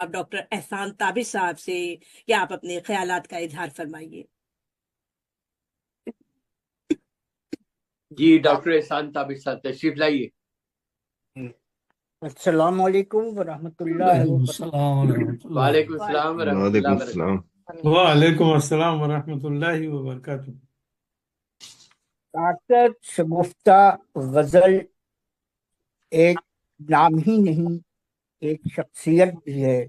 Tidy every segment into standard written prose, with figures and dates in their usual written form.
اب ڈاکٹر احسان تابش صاحب سے کیا آپ اپنے خیالات کا اظہار فرمائیے۔ جی ڈاکٹر احسان تابش صاحب تشریف لائیے۔ السلام علیکم ورحمۃ اللہ وبرکاتہ۔ وعلیکم السلام ورحمۃ اللہ وبرکاتہ۔ وعلیکم السلام ورحمۃ اللہ وبرکاتہ۔ ڈاکٹر شگفتہ غزل ایک نام ہی نہیں، ایک شخصیت بھی ہے،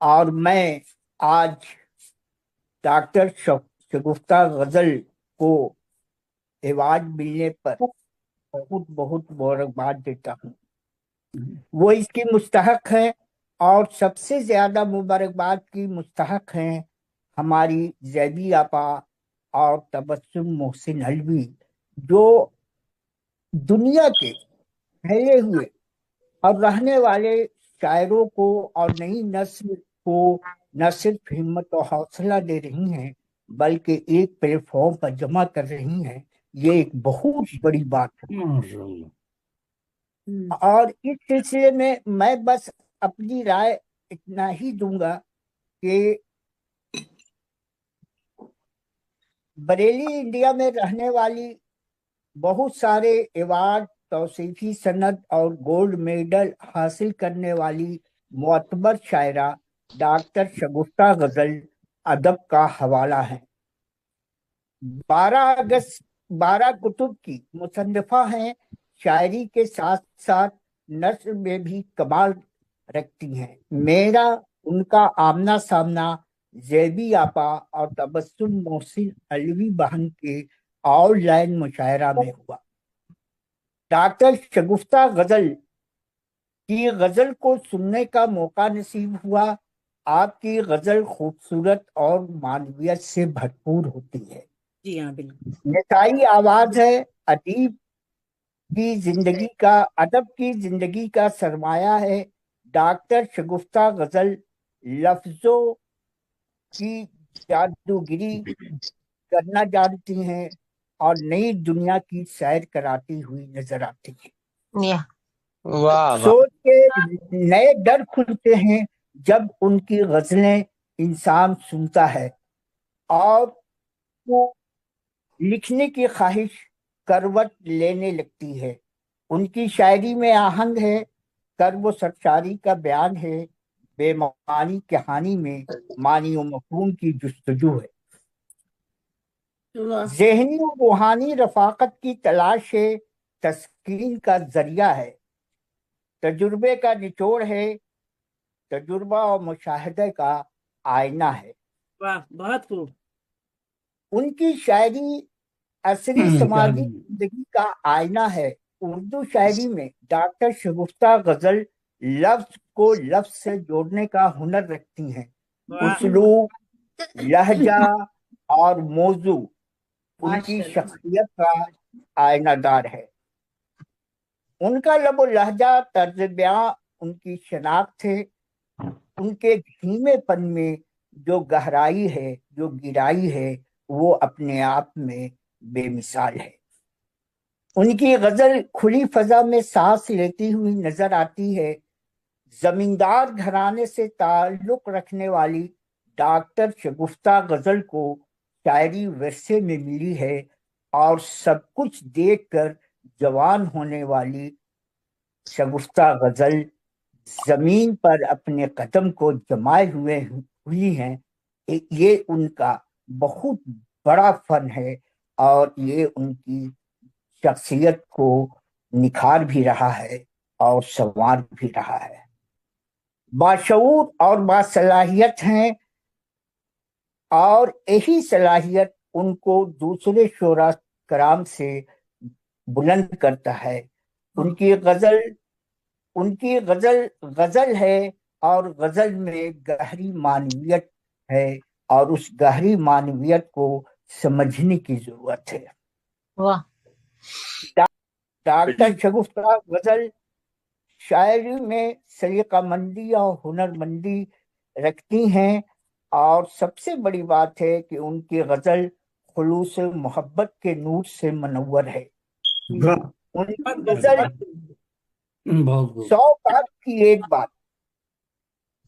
اور میں آج ڈاکٹر شگفتہ غزل کو ایوارڈ ملنے پر بہت بہت مبارکباد دیتا ہوں۔ وہ اس کی مستحق ہے، اور سب سے زیادہ مبارکباد کی مستحق ہیں ہماری زیبی آپا اور تبسم محسن علوی، جو دنیا کے پھیلے ہوئے اور رہنے والے شاعروں کو اور نئی نسل کو نہ صرف ہمت و حوصلہ دے رہی ہیں بلکہ ایک پلیٹ فارم پر جمع کر رہی ہیں۔ یہ ایک بہت بڑی بات ہے، اور اس سلسلے میں بس اپنی رائے اتنا ہی دوں گا کہ بریلی انڈیا میں رہنے والی بہت سارے ایوارڈ، توصیفی سند اور گولڈ میڈل حاصل کرنے والی معتبر شاعرہ ڈاکٹر شگفتہ غزل ادب کا حوالہ ہے۔ 12 کتب کی مصنفہ ہیں، شاعری کے ساتھ ساتھ نثر میں بھی کمال رکھتی ہیں۔ میرا ان کا آمنا سامنا زیبی آپا اور تبسم محسن علوی بہن کے آن لائن مشاعرہ میں ہوا۔ ڈاکٹر شگفتہ غزل کی غزل کو سننے کا موقع نصیب ہوا۔ آپ کی غزل خوبصورت اور معنویت سے بھرپور ہوتی ہے۔ جی ہاں، بالکل نسائی آواز ہے، ادیب کی زندگی کا سرمایہ ہے۔ ڈاکٹر شگفتہ غزل لفظوں کی جادوگری کرنا جانتی ہیں اور نئی دنیا کی سیر کراتی ہوئی نظر آتی ہیں۔ سوچ کے نئے در کھلتے ہیں جب ان کی غزلیں انسان سنتا ہے، اور وہ لکھنے کی خواہش کروٹ لینے لگتی ہے۔ ان کی شاعری میں آہنگ ہے، کرب و سرشاری کا بیان ہے، بے معنی کہانی میں معنی و مفہوم کی جستجو ہے۔ ذہنی و روحانی رفاقت کی تلاش ہے، تسکین کا ذریعہ ہے، تجربے کا نچوڑ ہے، تجربہ اور مشاہدے کا آئینہ ہے۔ واہ، بہت خوب۔ ان کی شاعری عصری سماجی زندگی کا آئینہ ہے۔ اردو شاعری میں ڈاکٹر شگفتہ غزل لفظ کو لفظ سے جوڑنے کا ہنر رکھتی ہیں۔ اسلوب، لہجہ اور موضوع ان کی شخصیت کا آئینہ دار ہے۔ ان کا لب و لہجہ، طرز بیاں ان کی شناخت ہے۔ ان کے دھیمے پن میں جو گہرائی ہے، جو گہرائی ہے، وہ اپنے آپ میں بے مثال ہے۔ ان کی غزل کھلی فضا میں سانس لیتی ہوئی نظر آتی ہے۔ زمیندار گھرانے سے تعلق رکھنے والی ڈاکٹر شگفتہ غزل کو شاعری ورثے میں ملی ہے، اور سب کچھ دیکھ کر جوان ہونے والی شگفتہ غزل زمین پر اپنے قدم کو جمائے ہوئی ہیں۔ یہ ان کا بہت بڑا فن ہے، اور یہ ان کی شخصیت کو نکھار بھی رہا ہے اور سنوار بھی رہا ہے۔ باشعور اور باصلاحیت ہیں، اور یہی صلاحیت ان کو دوسرے شعراء کرام سے بلند کرتا ہے۔ ان کی غزل غزل ہے، اور غزل میں گہری معنویت ہے، اور اس گہری معنویت کو سمجھنے کی ضرورت ہے۔ ڈاکٹر شگفتہ غزل شاعری میں سلیقہ مندی اور ہنر مندی رکھتی ہیں، اور سب سے بڑی بات ہے کہ ان کی غزل خلوص محبت کے نور سے منور ہے۔ ان کی غزل 100 بات کی ایک بات،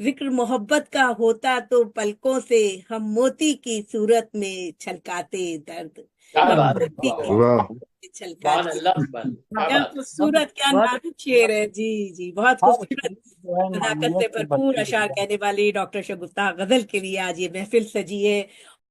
ذکر محبت کا ہوتا تو پلکوں سے ہم موتی کی صورت میں چھلکاتے درد، کیا ہم بات ہے، موتی واہ کی واہ، صورت میں سبحان چھلکاتے۔ اللہ، سبحان اللہ، کیا کیا بات ہے۔ خوبصورت، کیا بہت نازک شعر ہے، جی جی، بہت ہر خوبصورت چیز جو ہے صداقت معنویت سے سے بھرپور بھرپور اشعار ہے۔ کہنے والی ڈاکٹر شگفتہ غزل کے لیے آج یہ محفل سجی ہے،